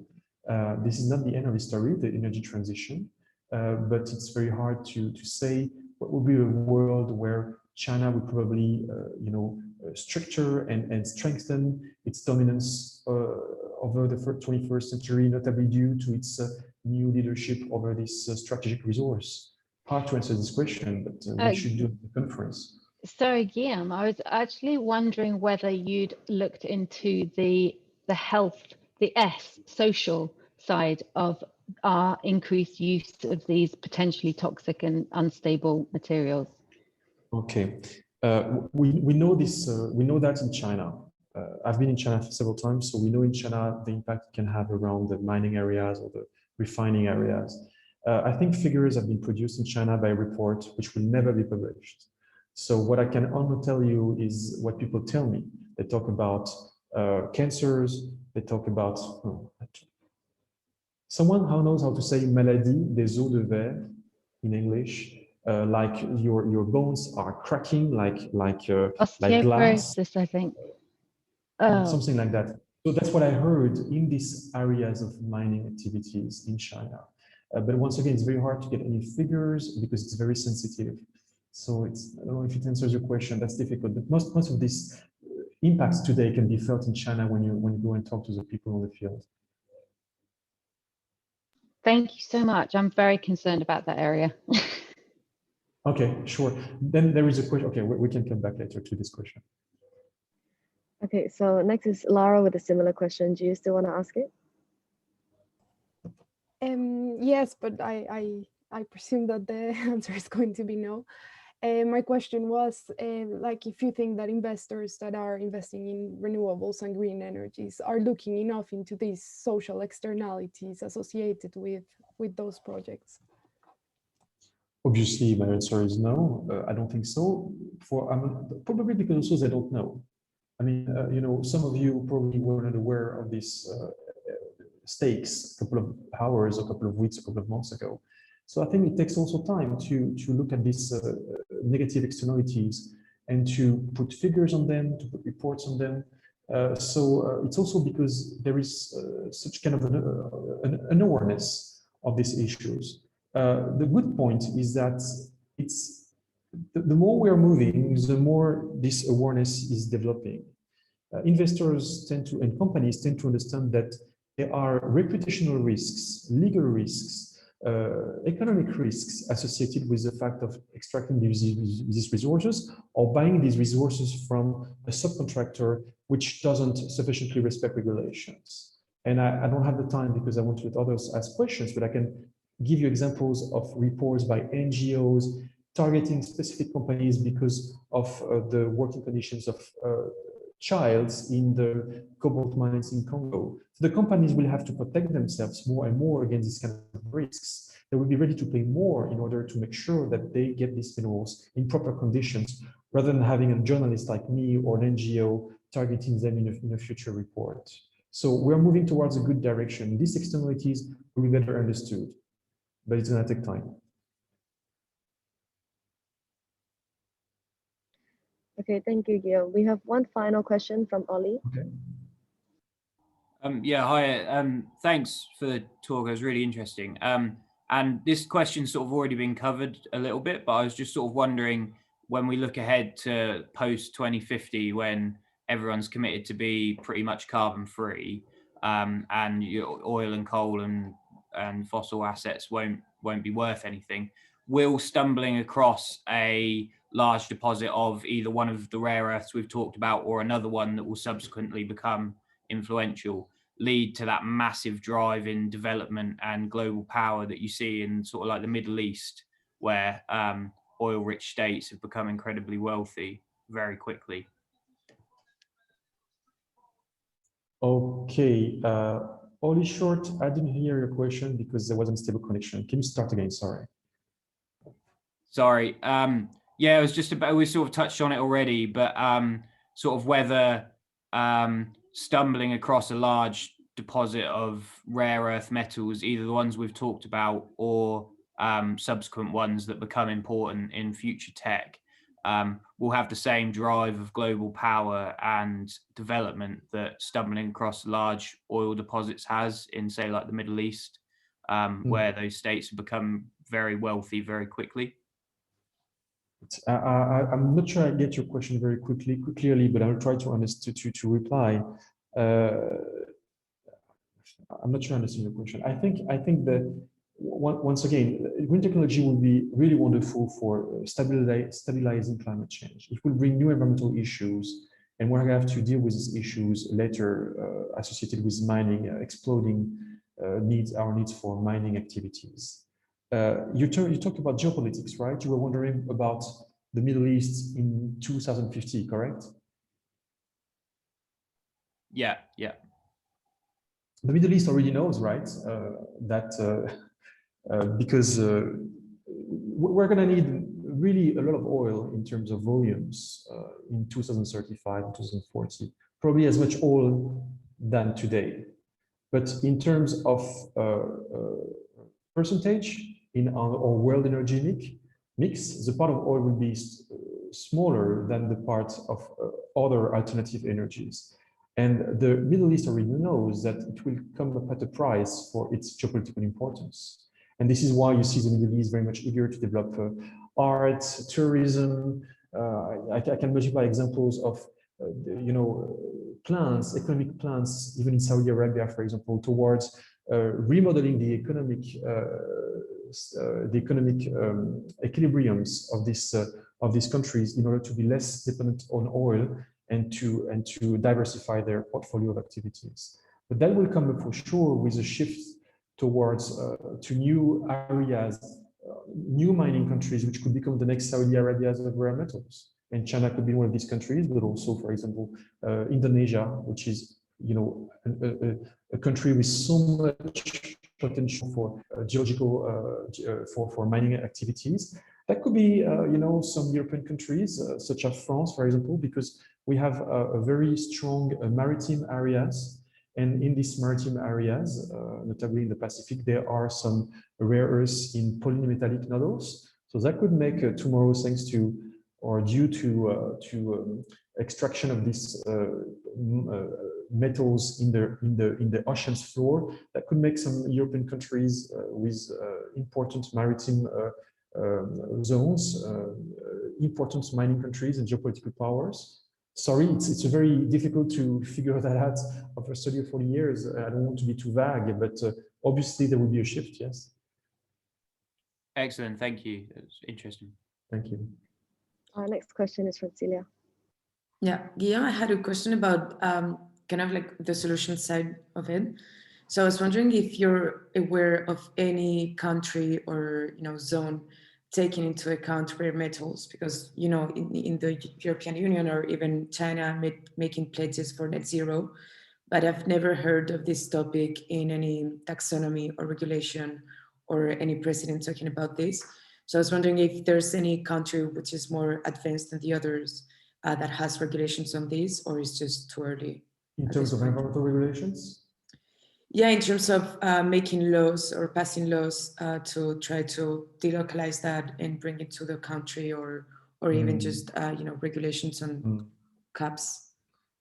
This is not the end of history, the energy transition, but it's very hard to say what will be a world where China would probably, you know, structure and strengthen its dominance over the 21st century, notably due to its new leadership over this strategic resource. Hard to answer this question, but we should do the conference. Sorry, Guillaume, I was actually wondering whether you'd looked into the health, the social side of our increased use of these potentially toxic and unstable materials. Okay, we know this. We know that in China. I've been in China several times, so we know in China the impact it can have around the mining areas or the refining areas. I think figures have been produced in China by a report which will never be published. So what I can only tell you is what people tell me. They talk about cancers. They talk about someone who knows how to say maladie des os de verre in English. Like your bones are cracking, like glass. I think. Something like that. So that's what I heard in these areas of mining activities in China. But once again, it's very hard to get any figures because it's very sensitive. So it's, I don't know if it answers your question. That's difficult. But most of these impacts today can be felt in China when you go and talk to the people on the field. Thank you so much. I'm very concerned about that area. Okay, sure. Then there is a question. Okay, we can come back later to this question. Okay, so next is Lara with a similar question. Do you still want to ask it? Yes, but I presume that the answer is going to be no. My question was, like, if you think that investors that are investing in renewables and green energies are looking enough into these social externalities associated with those projects? Obviously, my answer is no. I don't think so. Probably because also they don't know. I mean, you know, some of you probably were not aware of these stakes a couple of hours, a couple of weeks, a couple of months ago. So I think it takes also time to look at these negative externalities and to put figures on them, to put reports on them. So it's also because there is such kind of an awareness of these issues. The good point is that it's the more we are moving, the more this awareness is developing. Investors tend to, and companies tend to understand that there are reputational risks, legal risks, economic risks associated with the fact of extracting these resources or buying these resources from a subcontractor which doesn't sufficiently respect regulations. And I don't have the time because I want to let others ask questions, but I can give you examples of reports by NGOs targeting specific companies because of the working conditions of childs in the cobalt mines in Congo. So the companies will have to protect themselves more and more against these kind of risks. They will be ready to pay more in order to make sure that they get these minerals in proper conditions, rather than having a journalist like me or an NGO targeting them in a future report. So we're moving towards a good direction. These externalities will be better understood, but it's going to take time. Okay, thank you, Guillaume. We have one final question from Ollie. Okay. Yeah, hi. Thanks for the talk. It was really interesting. And this question's sort of already been covered a little bit, but I was just sort of wondering, when we look ahead to post 2050, when everyone's committed to be pretty much carbon free, and oil and coal and fossil assets won't be worth anything, will stumbling across a large deposit of either one of the rare earths we've talked about or another one that will subsequently become influential lead to that massive drive in development and global power that you see in sort of like the Middle East, where oil-rich states have become incredibly wealthy very quickly? Okay, Ollie Short, I didn't hear your question because there wasn't stable connection. Can you start again? Sorry. Sorry. Yeah, it was just about, we sort of touched on it already, but sort of whether stumbling across a large deposit of rare earth metals, either the ones we've talked about or subsequent ones that become important in future tech, will have the same drive of global power and development that stumbling across large oil deposits has in, say, like the Middle East, where those states have become very wealthy very quickly. I'm not sure I get your question very clearly, but I'll try to understand to reply. I'm not sure I understand your question. I think that once again, green technology will be really wonderful for stabilizing climate change. It will bring new environmental issues, and we're going to have to deal with these issues later associated with mining, exploding our needs for mining activities. You talked about geopolitics, right? You were wondering about the Middle East in 2050, correct? Yeah, yeah. The Middle East already knows, right, that because we're going to need really a lot of oil in terms of volumes in 2035, 2040, probably as much oil than today. But in terms of percentage in our world energy mix, the part of oil will be smaller than the part of other alternative energies. And the Middle East already knows that it will come up at a price for its geopolitical importance. And this is why you see the Middle East very much eager to develop art, tourism. I can multiply examples of, plans, economic plans, even in Saudi Arabia, for example, towards remodeling the economic equilibriums of these countries in order to be less dependent on oil and to diversify their portfolio of activities. But that will come up for sure with a shift towards to new areas, new mining countries, which could become the next Saudi Arabia's of rare metals. And China could be one of these countries, but also, for example, Indonesia, which is, a country with so much potential for geological, for mining activities. That could be, some European countries, such as France, for example, because we have a very strong maritime areas. And in these maritime areas, notably in the Pacific, there are some rare earths in polymetallic nodules. So that could make tomorrow, thanks to or due to extraction of these metals in the ocean's floor, that could make some European countries with important maritime zones, important mining countries and geopolitical powers. Sorry, it's very difficult to figure that out after 30 or 40 years. I don't want to be too vague, but obviously there will be a shift, yes. Excellent, thank you. That's interesting. Thank you. Our next question is from Celia. Yeah, Guillaume, I had a question about kind of like the solution side of it. So I was wondering if you're aware of any country or zone taking into account rare metals, because in the European Union or even China making pledges for net zero, but I've never heard of this topic in any taxonomy or regulation or any president talking about this. So I was wondering if there's any country which is more advanced than the others that has regulations on this, or it's just too early In terms of environmental regulations? Yeah, in terms of making laws or passing laws to try to delocalize that and bring it to the country, or even just regulations on caps.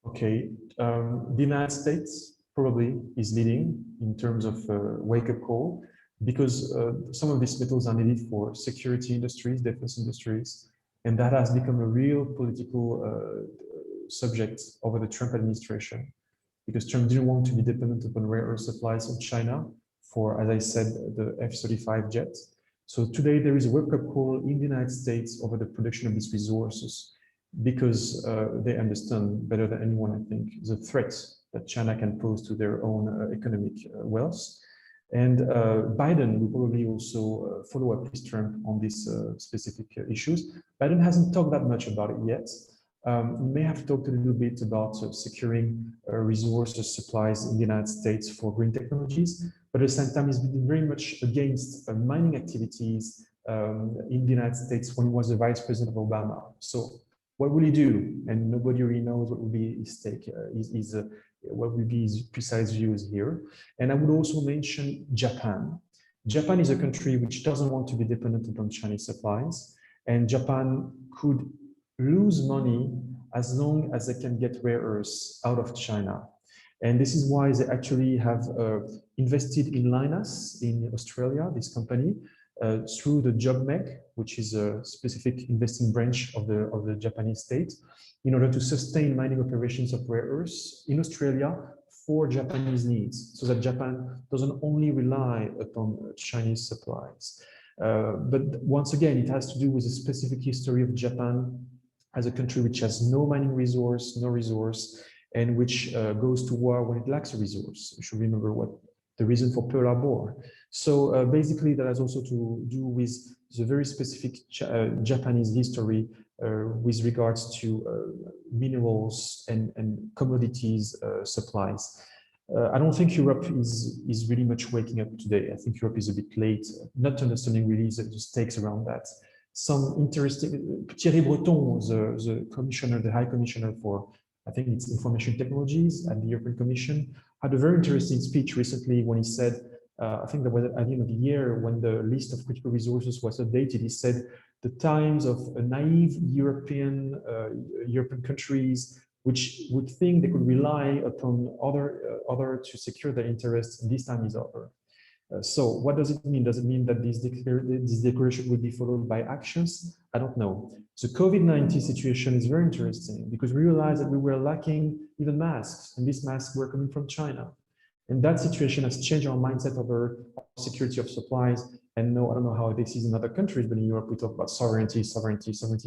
Okay, the United States probably is leading in terms of wake-up call, because some of these metals are needed for security industries, defense industries, and that has become a real political subject over the Trump administration, because Trump didn't want to be dependent upon rare earth supplies from China for, as I said, the F-35 jet. So today there is a wake-up call in the United States over the production of these resources, because they understand better than anyone, I think, the threat that China can pose to their own economic wealth. And Biden will probably also follow up with Trump on these specific issues. Biden hasn't talked that much about it yet. We may have talked a little bit about securing resources, supplies in the United States for green technologies, but at the same time, he's been very much against mining activities in the United States when he was the vice president of Obama. So what will he do? And nobody really knows what will be his take, what will be his precise views here. And I would also mention Japan. Japan is a country which doesn't want to be dependent upon Chinese supplies, and Japan could lose money as long as they can get rare earths out of China. And this is why they actually have invested in Lynas in Australia, this company, through the JobMec, which is a specific investing branch of the Japanese state, in order to sustain mining operations of rare earths in Australia for Japanese needs, so that Japan doesn't only rely upon Chinese supplies. But once again, it has to do with the specific history of Japan as a country which has no mining resource, and which goes to war when it lacks a resource. You should remember what the reason for Pearl Harbor. So basically that has also to do with the very specific Japanese history with regards to minerals and commodities supplies. I don't think Europe is really much waking up today. I think Europe is a bit late, not understanding really the stakes around that. Some interesting, Thierry Breton, the commissioner, the high commissioner for, I think it's information technologies at the European Commission, had a very interesting speech recently when he said, I think that was at the end of the year when the list of critical resources was updated, he said the times of naive European countries which would think they could rely upon other to secure their interests, this time is over. So what does it mean? Does it mean that this declaration will be followed by actions? I don't know. The COVID-19 situation is very interesting because we realized that we were lacking even masks, and these masks were coming from China. And that situation has changed our mindset over security of supplies. And no, I don't know how this is in other countries, but in Europe, we talk about sovereignty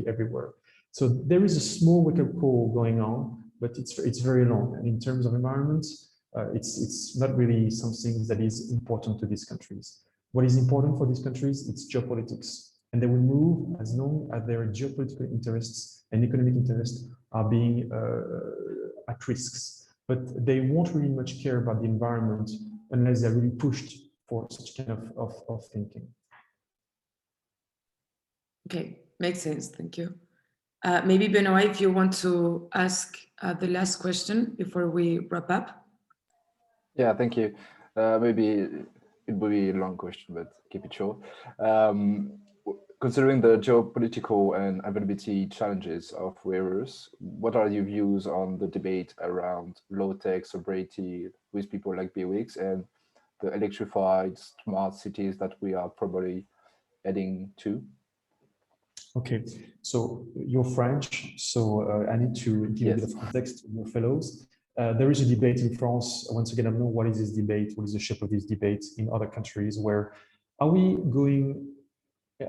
everywhere. So there is a small wake-up call going on, but it's very long. And in terms of environment, it's not really something that is important to these countries. What is important for these countries? It's geopolitics. And they will move as long as their geopolitical interests and economic interests are being at risks. But they won't really much care about the environment unless they're really pushed for such kind of thinking. Okay, makes sense, thank you. Maybe Benoit, if you want to ask the last question before we wrap up. Yeah, thank you. Maybe it will be a long question, but keep it short. Considering the geopolitical and availability challenges of rare earths, what are your views on the debate around low-tech sobriety with people like BWX and the electrified smart cities that we are probably heading to? Okay, so you're French, so I need to give a bit of context to your fellows. There is a debate in France. Once again, I don't know what is this debate, what is the shape of this debate in other countries, where are we going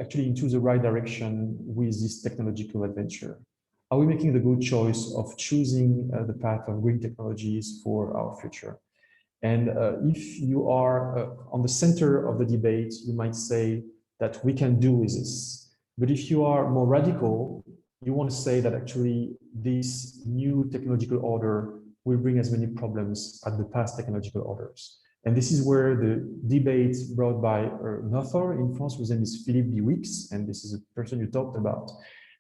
actually into the right direction with this technological adventure? Are we making the good choice of choosing the path of green technologies for our future? And if you are on the center of the debate, you might say that we can do with this. But if you are more radical, you want to say that actually this new technological order will bring as many problems as the past technological orders. And this is where the debate brought by an author in France, whose name is Philippe BWX, and this is a person you talked about.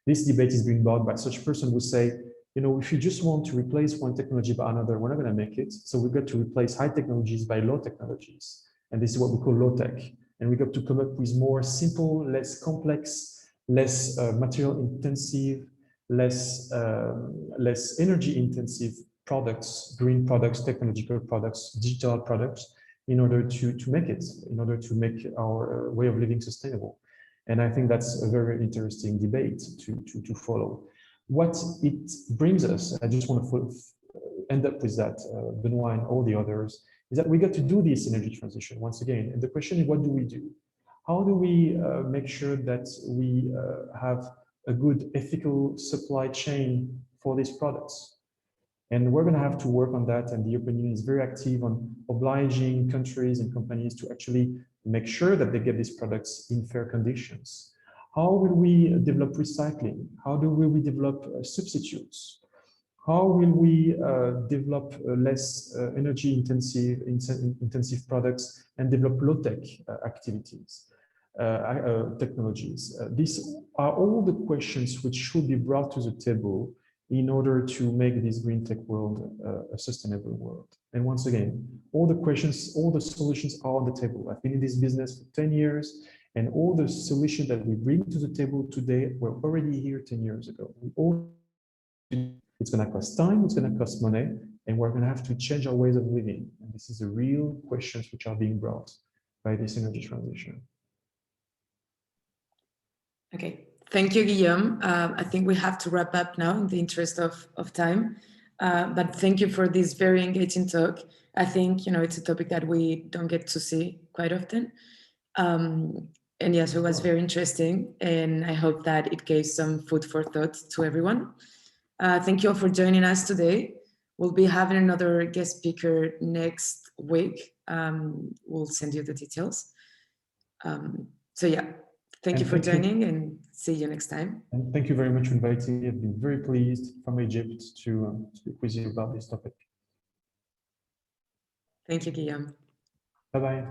This debate is being brought by such a person who say, you know, if you just want to replace one technology by another, we're not going to make it. So we've got to replace high technologies by low technologies. And this is what we call low tech. And we got to come up with more simple, less complex, less material intensive, less energy intensive products, green products, technological products, digital products, in order to make it, in order to make our way of living sustainable. And I think that's a very interesting debate to follow. What it brings us, I just want to end up with that, Benoit and all the others, is that we got to do this energy transition once again. And the question is, what do we do? How do we make sure that we have a good ethical supply chain for these products? And we're going to have to work on that. And the European Union is very active on obliging countries and companies to actually make sure that they get these products in fair conditions. How will we develop recycling? How do we develop substitutes? How will we develop less energy intensive products and develop low-tech activities, technologies? These are all the questions which should be brought to the table in order to make this green tech world a sustainable world. And once again, all the questions, all the solutions are on the table. I've been in this business for 10 years, and all the solutions that we bring to the table today were already here 10 years ago. It's going to cost time, it's going to cost money, and we're going to have to change our ways of living. And this is the real questions which are being brought by this energy transition. Okay, thank you, Guillaume. I think we have to wrap up now in the interest of time. But thank you for this very engaging talk. I think, you know, it's a topic that we don't get to see quite often. And yes, it was very interesting. And I hope that it gave some food for thought to everyone. Thank you all for joining us today. We'll be having another guest speaker next week. We'll send you the details. So yeah, thank you for joining and see you next time. And thank you very much for inviting me. I've been very pleased from Egypt to speak with you about this topic. Thank you, Guillaume. Bye-bye.